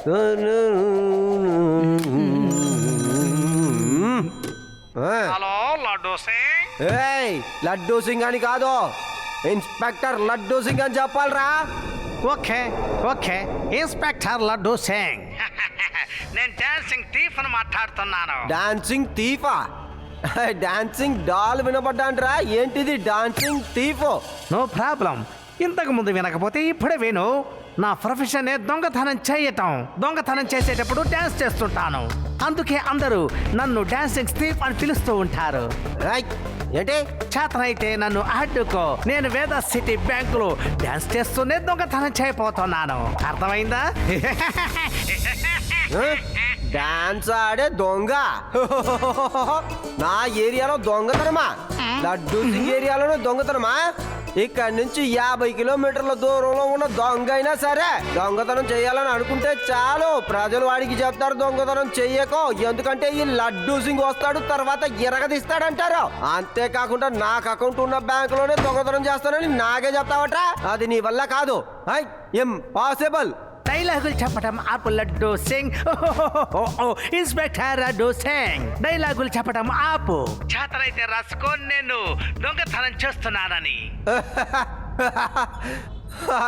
Hello Laddu Singh. ఏయ్ లడ్డూ సింగ్ అని కాదు, ఇన్స్పెక్టర్ లడ్డూ సింగ్ అని చెప్పాలరా. Okay okay, inspector Laddu Singh. నేను డాన్సింగ్ థీఫ్ అని మాట్లాడుతున్నాను. డాన్సింగ్ థీఫా? డాన్సింగ్ డాల్ వినబడ్డాంట్రా. ఏంటిది డాన్సింగ్ థీఫ్? No problem. ఇంతకు ముందు వినకపోతే ఇప్పుడే విను. నా ప్రొఫెషన్ దొంగతనం చేయటం. దొంగతనం చేసేటప్పుడు డాన్స్ చేస్తుంటాను. అందుకే అందరూ నన్ను డాన్సింగ్ థీఫ్ అని పిలుస్తూ ఉంటారు. ఏంటి? చేతనైతే నన్ను అడ్డుకో. నేను వేద సిటీ బ్యాంకులో డాన్స్ చేస్తూనే దొంగతనం చేయబోతున్నాను. అర్థమైందా? డాన్స్ ఆడే దొంగ నా ఏరియాలో దొంగతనమా? లడ్డూ సింగ్ ఏరియాలోనే దొంగతనమా? ఇక్కడి నుంచి 50 కిలోమీటర్ల దూరంలో ఉన్న దొంగ అయినా సరే దొంగతనం చేయాలని అనుకుంటే చాలు, ప్రజలు వాడికి చెప్తారు దొంగతనం చెయ్యకో. ఎందుకంటే ఈ లడ్డూ సింగ్ వస్తాడు, తర్వాత ఎరగదీస్తాడంటారు. అంతేకాకుండా నాకు అకౌంట్ ఉన్న బ్యాంకులోనే దొంగతనం చేస్తానని నాకే చెప్తావట్రా? అది నీ వల్ల కాదు. ఇంపాసిబుల్. డైలాగులు చెప్పడం ఆపు లడ్డూ సింగ్. ఇన్స్పెక్టర్ లడ్డూ సింగ్, డైలాగులు చెప్పడం ఆపు. చేతనైతే రాసుకో, నేను దొంగతనం చేస్తున్నానని.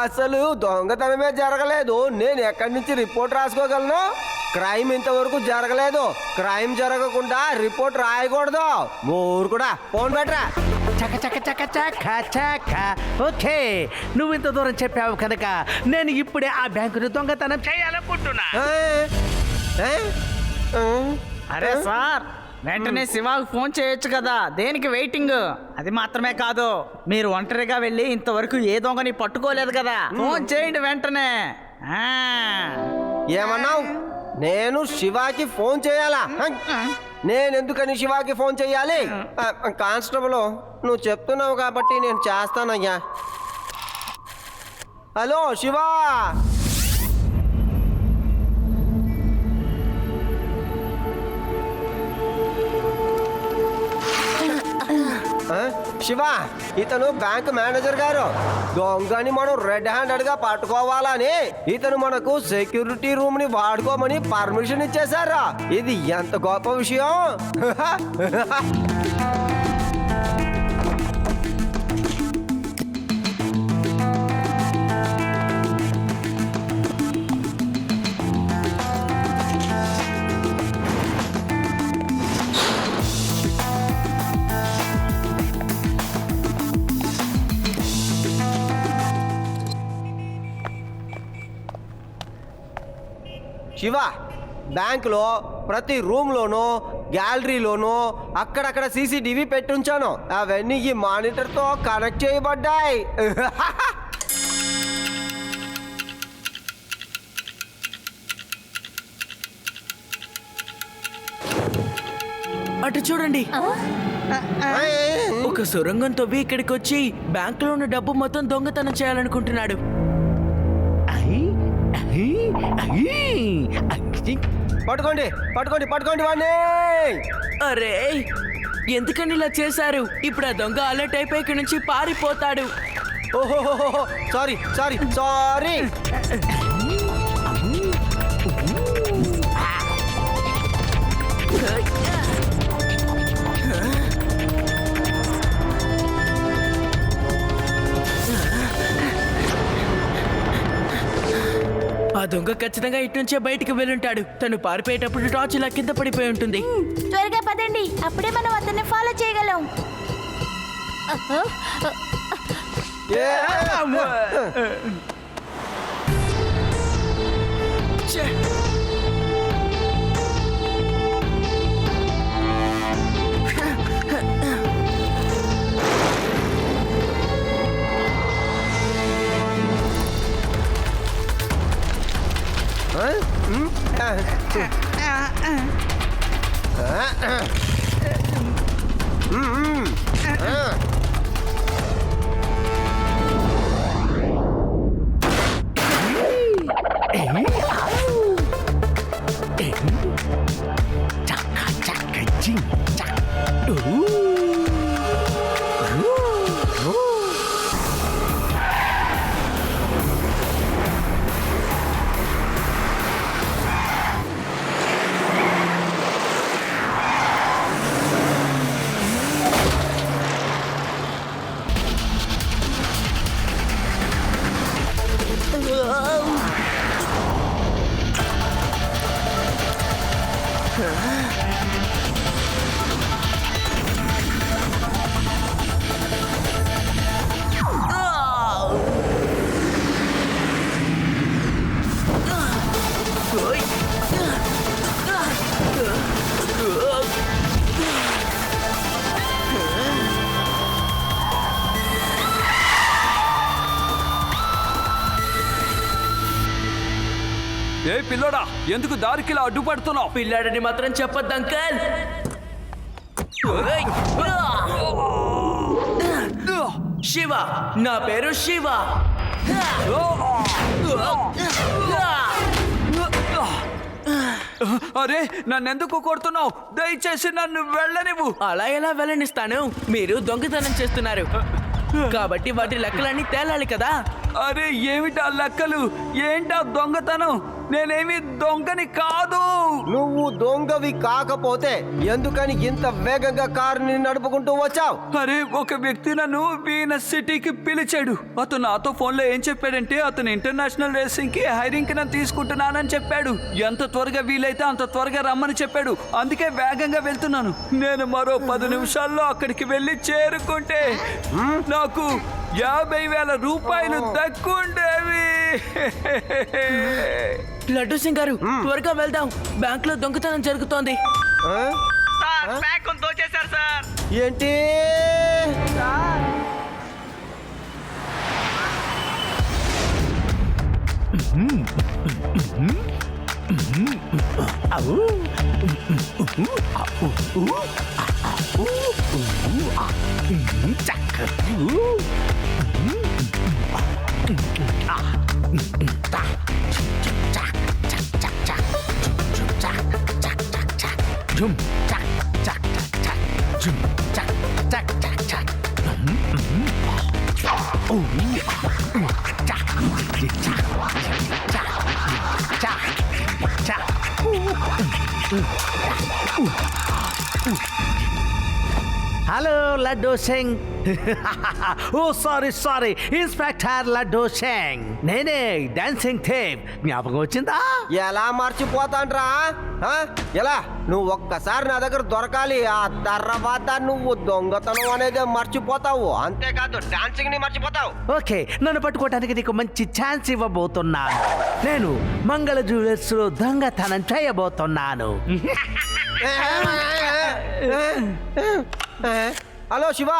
అసలు దొంగతనమే జరగలేదు. నేను ఎక్కడి నుంచి రిపోర్ట్ రాసుకోగలను? క్రైమ్ ఇంతవరకు జరగలేదు. క్రైమ్ జరగకుండా రిపోర్ట్ రాయకూడదు. మూరు కూడా ఫోన్ పెట్టరా. చక చక చక చక చక. ఓకే, నువ్వు ఇంత దూరం చెప్పావు కనుక నేను ఇప్పుడే ఆ బ్యాంకుని దొంగతనం చేయాలనుకుంటున్నా. అరే సార్, వెంటనే శివాకు ఫోన్ చేయొచ్చు కదా, దేనికి వెయిటింగ్? అది మాత్రమే కాదు, మీరు ఒంటరిగా వెళ్ళి ఇంతవరకు ఏ దొంగని పట్టుకోలేదు కదా, ఫోన్ చేయండి వెంటనే. ఏమన్నావు? నేను శివాకి ఫోన్ చేయాలా? నేను ఎందుకని శివాకి ఫోన్ చెయ్యాలి? కానిస్టేబుల్, నువ్వు చెప్తున్నావు కాబట్టి నేను చేస్తానయ్యా. హలో శివా. శివా, ఇతను బ్యాంక్ మేనేజర్ గారు. దొంగని మనం రెడ్ హ్యాండెడ్ గా పట్టుకోవాలని ఇతను మనకు సెక్యూరిటీ రూమ్ ని వాడుకోమని పర్మిషన్ ఇచ్చేశారా? ఇది ఎంత గొప్ప విషయం. శివ, బ్యాంకులో ప్రతి రూమ్లోనూ గ్యాలరీలోనూ అక్కడక్కడ సీసీటీవీ పెట్టుంచాను. అవన్నీ ఈ మానిటర్తో కనెక్ట్ చేయబడ్డాయి. అటు చూడండి, ఒక సొరంగం తవ్వి ఇక్కడికి వచ్చి బ్యాంకులో ఉన్న డబ్బు మొత్తం దొంగతనం చేయాలనుకుంటున్నాడు. పట్టుకోండి పట్టుకోండి పట్టుకోండి వాడిని. అరే, ఎందుకని ఇలా చేశారు? ఇప్పుడు ఆ దొంగ అలర్ట్ అయిపోయి ఇక్కడి నుంచి పారిపోతాడు. ఓహో, సారీ సారీ సారీ. ఆ దొంగ ఖచ్చితంగా ఇటు నుంచే బయటికి వెళ్ళుంటాడు. తను పారిపోయేటప్పుడు టార్చ్ ఇలా కింద పడిపోయి ఉంటుంది. త్వరగా పదండి, అప్పుడే మనం అతన్ని ఫాలో చేయగలం. ఏ పిల్లోడా, ఎందుకు దారికిలా అడ్డుపడుతున్నావు? పిల్లాడని మాత్రం చెప్పొద్దు అంకల్. ఓయ్! శివ, నా పేరు శివ. అరే, నన్నెందుకు కొడుతున్నావు? దయచేసి నన్ను వెళ్ళనివ్వు. అలా ఎలా వెళ్ళనిస్తాను? మీరు దొంగతనం చేస్తున్నారు కాబట్టి వాటి లెక్కలన్నీ తేలాలి కదా. అరే, ఏమిటా లెక్కలు? ఏంటా దొంగతనం? నేనేమి దొంగని కాదు. నువ్వు దొంగవి కాకపోతే ఎందుకని ఇంత వేగంగా కారుని నడుపుకుంటూ వచ్చావు? అరే, ఒక వ్యక్తి నన్ను వీనస్ సిటీకి పిలిచాడు. అతను నాతో ఫోన్లో ఏం చెప్పాడంటే అతను ఇంటర్నేషనల్ రేసింగ్ కి హైరింగ్ కి నన్ను తీసుకుంటున్నానని చెప్పాడు. ఎంత త్వరగా వీలైతే అంత త్వరగా రమ్మని చెప్పాడు. అందుకే వేగంగా వెళ్తున్నాను. నేను మరో 10 నిమిషాల్లో అక్కడికి వెళ్ళి చేరుకుంటే నాకు 50,000 రూపాయలు దక్కుండేవి. లడ్డు సింగ్ గారు, త్వరగా వెళ్దాం. బ్యాంక్ లో దొంగతనం జరుగుతోంది. ఆ? సార్, బ్యాంక్ దోచేశారు సార్. ఏంటి? Hello Laddu Singh. Oh sorry, inspector Laddu Singh. నేనే డాన్సింగ్ థీఫ్. జ్ఞాపకం వచ్చిందా? ఎలా మర్చిపోతాండ్రా? ఆ? ఎలా? నువ్వు ఒక్కసారి నా దగ్గర దొరకాలి, ఆ తర్వాత నువ్వు దొంగతనం అనేది మర్చిపోతావు. అంతేకాదు డాన్సింగ్ ని మర్చిపోతావు. ఓకే, నన్ను పట్టుకోవడానికి నీకు మంచి ఛాన్స్ ఇవ్వబోతున్నాను. నేను మంగళ జ్యువెలర్స్ లో దొంగతనం చేయబోతున్నాను. హలో శివ.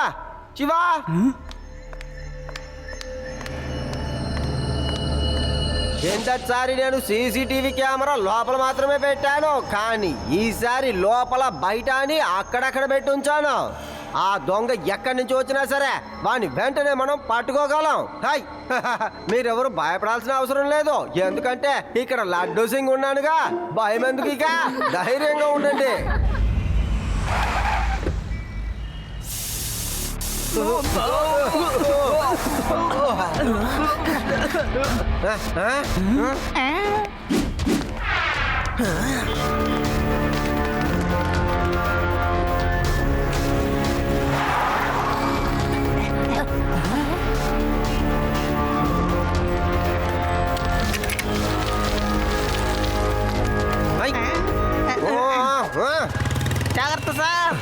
కిందసారి నేను సీసీటీవీ కెమెరా లోపల మాత్రమే పెట్టాను, కానీ ఈసారి లోపల బయట అని అక్కడక్కడ పెట్టి ఉంచాను. ఆ దొంగ ఎక్కడి నుంచి వచ్చినా సరే వాడిని వెంటనే మనం పట్టుకోగలం. హాయ్, మీరెవరు భయపడాల్సిన అవసరం లేదు, ఎందుకంటే ఇక్కడ లడ్డూ సింగ్ ఉన్నానుగా. భయం ఎందుకు? ఇక ధైర్యంగా ఉండండి. జాగ్రత్త సార్.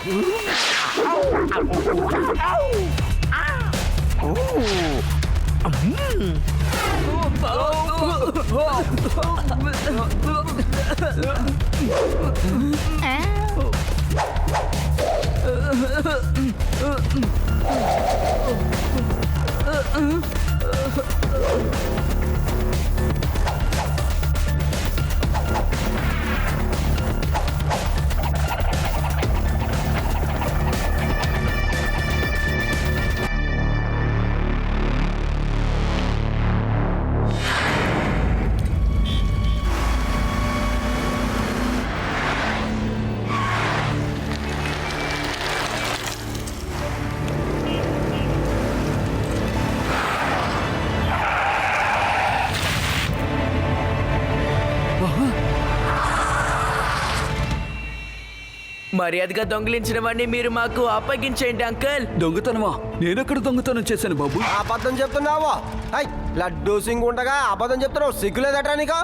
మర్యాదగా దొంగిలించిన వాడిని మీరు మాకు అప్పగించేయండి అంకల్. దొంగతనమా? నేనెక్కడ దొంగతనం చేశాను బాబు? అబద్ధం చెప్తున్నావు. హై, లడ్డూ సింగ్ ఉండగా అబద్ధం చెప్తున్నావు. సిగ్గులేదట్రా నీకు?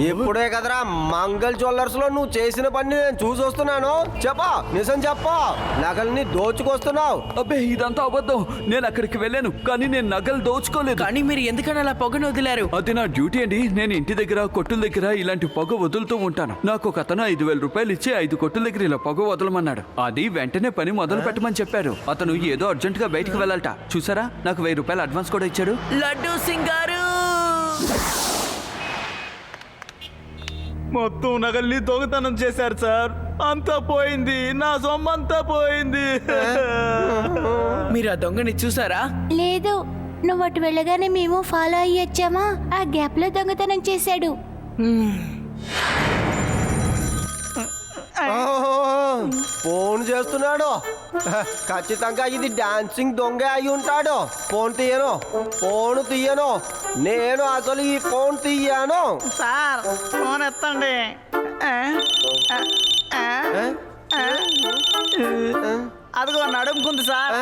ఇప్పుడే కదరా మంగళ్ జ్యువెలర్స్ లో నువ్వు చేసిన పని నేను చూసి వస్తున్నాను. చెప్పా, నిజం చెప్పా, నగల్ని దోచుకొస్తున్నావు. అబ్బే ఇదంతా అబద్ధం. నేను అక్కడికి వెళ్ళాను, కానీ నేను నగలు దోచుకోలేదు. కానీ మీరు ఎందుకని అలా పొగను వదిలారు? అది నా డ్యూటీ అండి. నేను ఇంటి దగ్గర కొట్టుల దగ్గర ఇలాంటి పొగ వదులుతూ ఉంటాను. నాకు ఒక అతను 5,000 రూపాయలు ఇచ్చి 5 కొట్టుల దగ్గర ఇలా పొగ వదలమన్నాడు. అది వెంటనే పని మొదలు పెట్టమని చెప్పారు. అతను ఏదో అర్జెంట్ గా బయటకు వెళ్ళాలట. చూసారా, నాకు 1000 రూపాయలు అడ్వాన్స్ కూడా ఇచ్చాడు. లడ్డూ సింగ్ గారు, మొత్తం నగల్ని దొంగతనం చేశారు సార్. అంతా పోయింది, నా సొమ్మంతా పోయింది. మీరు ఆ దొంగని చూసారా? లేదు, నువ్వు అటు వెళ్ళగానే మేము ఫాలో అయ్యి వచ్చామా, ఆ గ్యాప్ లో దొంగతనం చేశాడు. ఫోన్ చేస్తున్నాడు. ఖచ్చితంగా ఇది డాన్సింగ్ దొంగ అయి ఉంటాడు. ఫోన్ తీయను. నేను అసలు ఈ ఫోన్ తీయను. సార్ ఫోన్ ఎత్తండి. అదిగో నడుముకుంది సార్.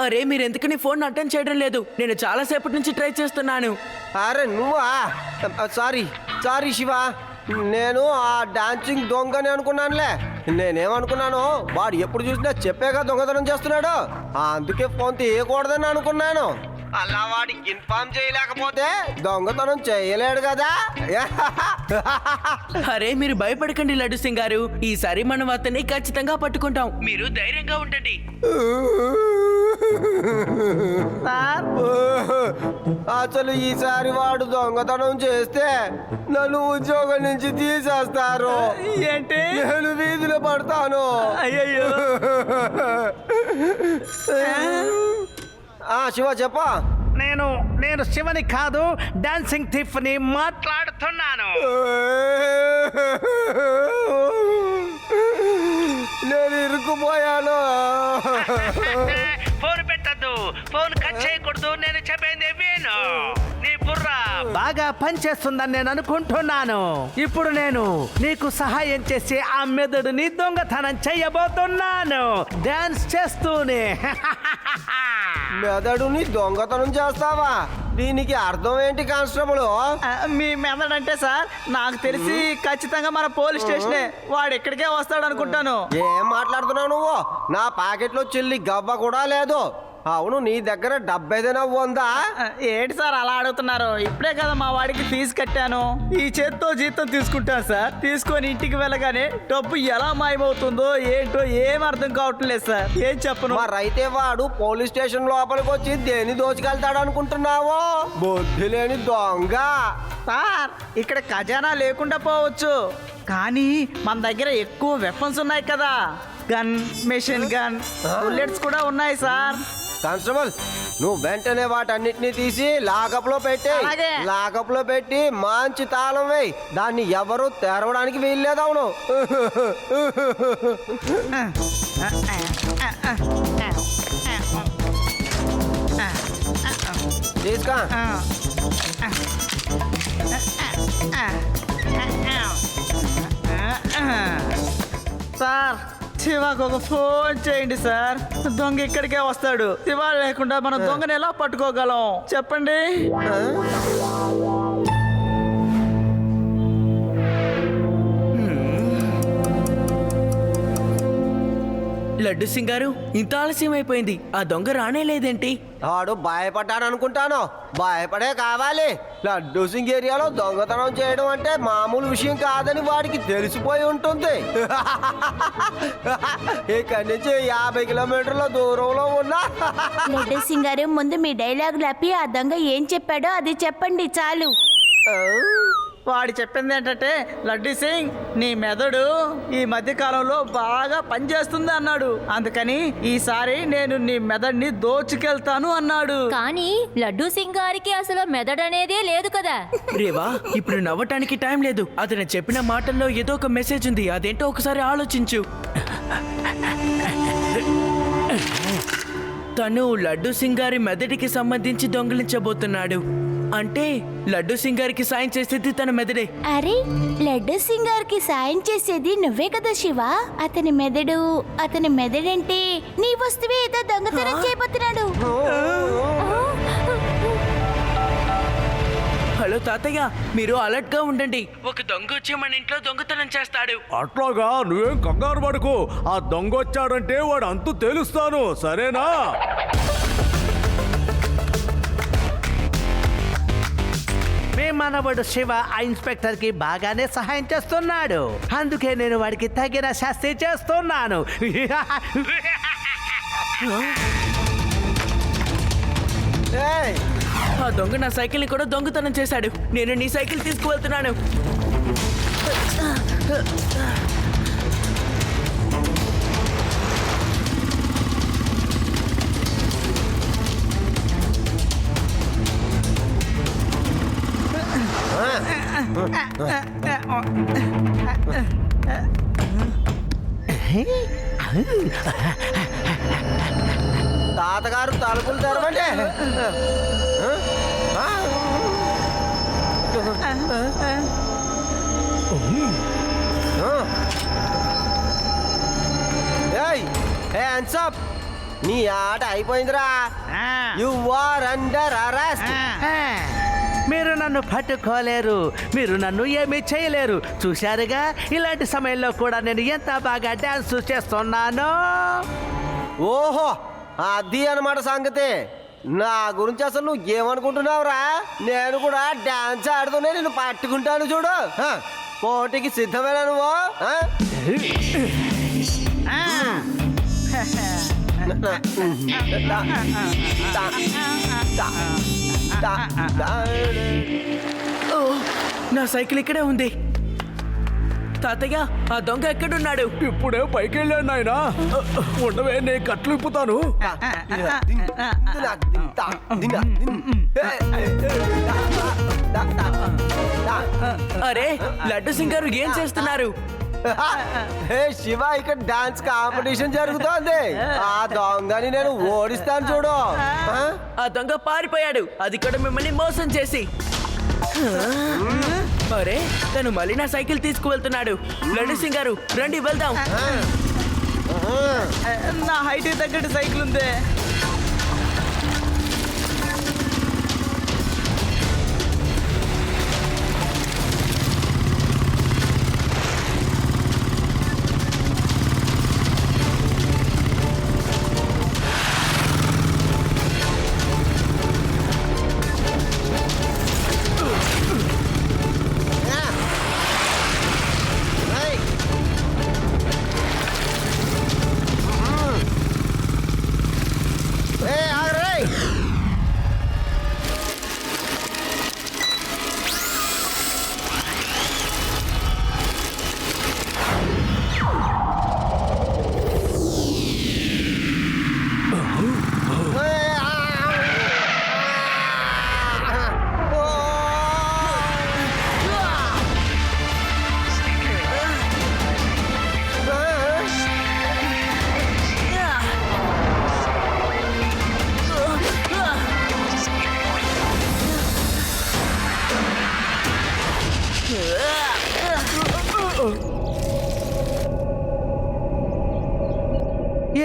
అరే మీరు ఎందుకని ఫోన్ అటెండ్ చేయడం లేదు? నేను చాలా సేపటి నుంచి ట్రై చేస్తున్నాను. అరే నువ్వా? సారీ శివ, నేను ఆ డాన్సింగ్ దొంగని అనుకున్నానులే. నేనేమనుకున్నాను, వాడు ఎప్పుడు చూసినా చెప్పేగా దొంగతనం చేస్తున్నాడు, అందుకే ఫోన్ తీయకూడదని అనుకున్నాను. అలా వాడికి ఇన్ఫార్మ్ చేయలేకపోతే దొంగతనం చేయలేడు కదా. అరే మీరు భయపడకండి లడ్డు సింగ్ గారు, ఈసారి మనం అతన్ని ఖచ్చితంగా పట్టుకుంటాం. మీరు ధైర్యంగా ఉండండి. సార్ అసలు ఈసారి వాడు దొంగతనం చేస్తే నన్ను ఉద్యోగం నుంచి తీసేస్తారు. ఏంటి? నేను వీధిలో పడతాను. అయ్యయ్యో. శివ చెప్పా. నేను శివని కాదు, డాన్సింగ్ థీఫ్ ని మాట్లాడుతున్నాను. నేను ఇరుక్కుపోయాను. ఫోన్ పెట్టద్దు, ఫోన్ కట్ చేయకూడదు. నేను చెప్పేది విను. నీ బుర్ర బాగా పనిచేస్తుందని నేను అనుకుంటున్నాను. ఇప్పుడు నేను నీకు సహాయం చేసి ఆ మెదడుని దొంగతనం చేయబోతున్నాను, డాన్స్ చేస్తూనే. మెదడుని దొంగతనం చేస్తావా? దీనికి అర్థం ఏంటి కానిస్టేబుల్? మీ మెదడంటే సార్ నాకు తెలిసి ఖచ్చితంగా మన పోలీస్ స్టేషనే. వాడు ఎక్కడికే వస్తాడు అనుకుంటాను. ఏం మాట్లాడుతున్నావు నువ్వు? నా పాకెట్లో చిల్లి గవ్వ కూడా లేదు. అవును, నీ దగ్గర డబ్బు ఏదైనా ఉందా? ఏంటి సార్ అలా అడుగుతున్నారు? ఇప్పుడే కదా మా వాడికి ఫీజు కట్టాను. ఈ చేత్తో జీతం తీసుకుంటాను సార్. తీసుకొని ఇంటికి వెళ్ళగానే డబ్బు ఎలా మాయమవుతుందో ఏంటో ఏం అర్థం కావటం లేదు సార్. ఏం చెప్పను. మరైతే వాడు పోలీస్ స్టేషన్ లోపలికి వచ్చి దేని దోచుకెళ్తాడు అనుకుంటున్నావో? బుద్ధి లేని దొంగ. సార్ ఇక్కడ ఖజానా లేకుండా పోవచ్చు, కానీ మన దగ్గర ఎక్కువ వెపన్స్ ఉన్నాయి కదా. గన్, మెషిన్ గన్, బుల్లెట్స్ కూడా ఉన్నాయి సార్. కానిస్టేబుల్, నువ్వు వెంటనే వాటన్నిటిని తీసి లాకప్ లో పెట్టి అలాగే. లాకప్ లో పెట్టి మంచి తాళం వేయి. దాన్ని ఎవరు తెరవడానికి వీల్లేదు. అవును. తీసుకో. సార్ శివాకు ఒక ఫోన్ చేయండి సార్. దొంగ ఇక్కడికే వస్తాడు. శివ లేకుండా మనం దొంగని ఎలా పట్టుకోగలం చెప్పండి. లడ్డు సింగ్ గారు, ఇంత ఆలస్యం అయిపోయింది, ఆ దొంగ రానే లేదేంటి? వాడు భయపడ్డాడు అనుకుంటాను. భయపడే కావాలి. లడ్డూ సింగ్ ఏరియాలో దొంగతనం చేయడం అంటే మామూలు విషయం కాదని వాడికి తెలిసిపోయి ఉంటుంది. ఇక్కడి నుంచి 50 కిలోమీటర్ల దూరంలో ఉన్న లడ్డు సింగ్ గారు, ముందు మీ డైలాగ్ లాపి ఆ దొంగ ఏం చెప్పాడో అది చెప్పండి చాలు. వాడు చెప్పింది ఏంటంటే, లడ్డూ సింగ్ నీ మెదడు ఈ మధ్య కాలంలో బాగా పనిచేస్తుంది అన్నాడు. అందుకని ఈసారి నేను నీ మెదడుని దోచుకెళ్తాను అన్నాడు. కానీ లడ్డూ సింగ్ గారికి అసలు మెదడనేదే లేదు కదా. రేవా, ఇప్పుడు నవ్వటానికి టైం లేదు. అతను చెప్పిన మాటల్లో ఏదో ఒక మెసేజ్ ఉంది. అదేంటో ఒకసారి ఆలోచించు. తను లడ్డూ సింగ్ గారి మెదడికి సంబంధించి దొంగిలించబోతున్నాడు. అంటే లడ్డూ సింగ్ గారికి సాయం చేసేది తన మెదడే. అరే, లడ్డు సింగ్ గారికి సాయం చేసేది నువ్వే కదా శివ. అతని మెదడంటే నీ వస్తువే ఏదో దొంగతనం చేయబోతున్నాడు. హలో హలో తాతయ్య, మీరు అలర్ట్ గా ఉండండి. ఒక దొంగ వచ్చి మన ఇంట్లో దొంగతనం చేస్తాడు. అట్లాగా నువ్వేం కంగారు పడుకో. ఆ దొంగ వచ్చాడంటే వాడు అంతు తేలుస్తాను, సరేనా? మీ మనవడు శివ ఆ ఇన్స్పెక్టర్ కి బాగానే సహాయం చేస్తున్నాడు. అందుకే నేను వాడికి తగిన శాస్తి చేస్తున్నాను. ఏయ్, ఆ దొంగ నా సైకిల్ ని కూడా దొంగతనం చేశాడు. నేను నీ సైకిల్ తీసుకువెళ్తున్నాను. తాతగారు తలుపులు తెరవండి. హ్యాండ్స్ అప్, నీ ఆట అయిపోయిందిరా. You are under arrest. మీరు నన్ను పట్టుకోలేరు, మీరు నన్ను ఏమీ చేయలేరు. చూశారుగా, ఇలాంటి సమయంలో కూడా నేను ఎంత బాగా డాన్స్ చేస్తున్నాను. ఓహో, అది అన్నమాట సంగతి. నా గురించి అసలు నువ్వు ఏమనుకుంటున్నావురా? నేను కూడా డాన్స్ ఆడుతూనే నేను పట్టుకుంటాను చూడు. పోటీకి సిద్ధమేనా నువ్వు? ఓ, నా సైకిల్ ఇక్కడే ఉంది. తాతయ్య, ఆ దొంగ ఎక్కడున్నాడు? ఇప్పుడే పైకి వెళ్ళాడు నాయనా. ఉండవే, నేను కట్లు ఇప్పుతాను. అరే, లడ్డు సింగ్ గారు ఏం చేస్తున్నారు? హే శివ, ఇక్కడ డాన్స్ కాంపిటీషన్ జరుగుతోంది. ఆ దొంగని నేను ఓడిస్తాను చూడు. ఆ దొంగ పారిపోయాడు, అది కూడా మిమ్మల్ని మోసం చేసి. అరే, తను మళ్ళీ నా సైకిల్ తీసుకువెళ్తున్నాడు. లడ్డు సింగ్ గారు, రండి వెళ్దాం. నా హైట్ తగ్గట్టు సైకిల్ ఉంది.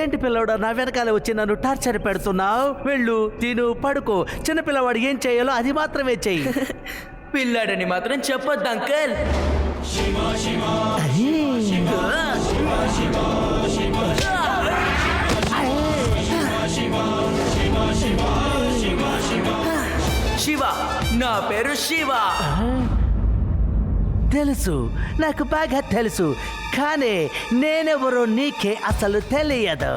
ఏంటి పిల్లవాడు నా వెనకాల వచ్చి నన్ను టార్చర్ పెడుతున్నావు? వెళ్ళు, తిను, పడుకో. చిన్న పిల్లవాడు ఏం చేయాలో అది మాత్రమే చెయ్యి. పిల్లాడని మాత్రం చెప్పొద్దు అంకల్. శివ, నా పేరు శివ. తెలుసు, నాకు బాగా తెలుసు, కానీ నేనెవరో నీకే అసలు తెలియదు.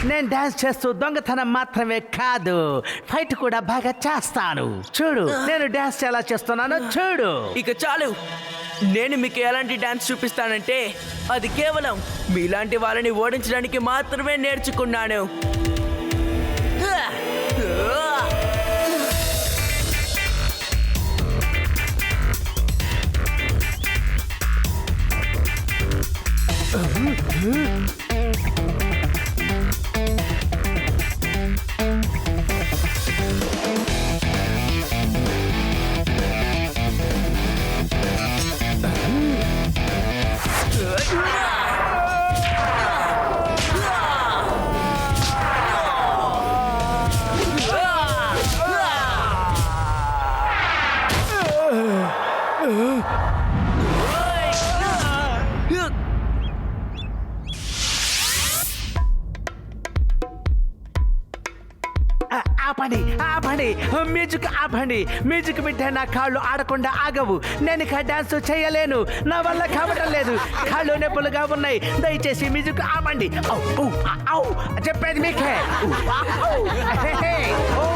నేను డాన్స్ చేస్తూ దొంగతనం మాత్రమే కాదు, ఫైట్ కూడా బాగా చేస్తాను. చూడు, నేను డాన్స్ ఎలా చేస్తున్నానో చూడు. ఇక చాలు. నేను మీకు ఎలాంటి డాన్స్ చూపిస్తానంటే అది కేవలం మీలాంటి వాళ్ళని ఓడించడానికి మాత్రమే నేర్చుకున్నాను. ఆపండి ఆపండి, మ్యూజిక్ ఆపండి. మ్యూజిక్ వింటే నా కాళ్ళు ఆడకుండా ఆగవు. నేను ఇక డాన్స్ చేయలేను, నా వల్ల కావటం లేదు. కాళ్ళు నొప్పులుగా ఉన్నాయి. దయచేసి మ్యూజిక్ ఆపండి. ఔ, ఔ, ఔ, చెప్పేది మీకే. ఔ, ఔ, హే, హే, ఓ.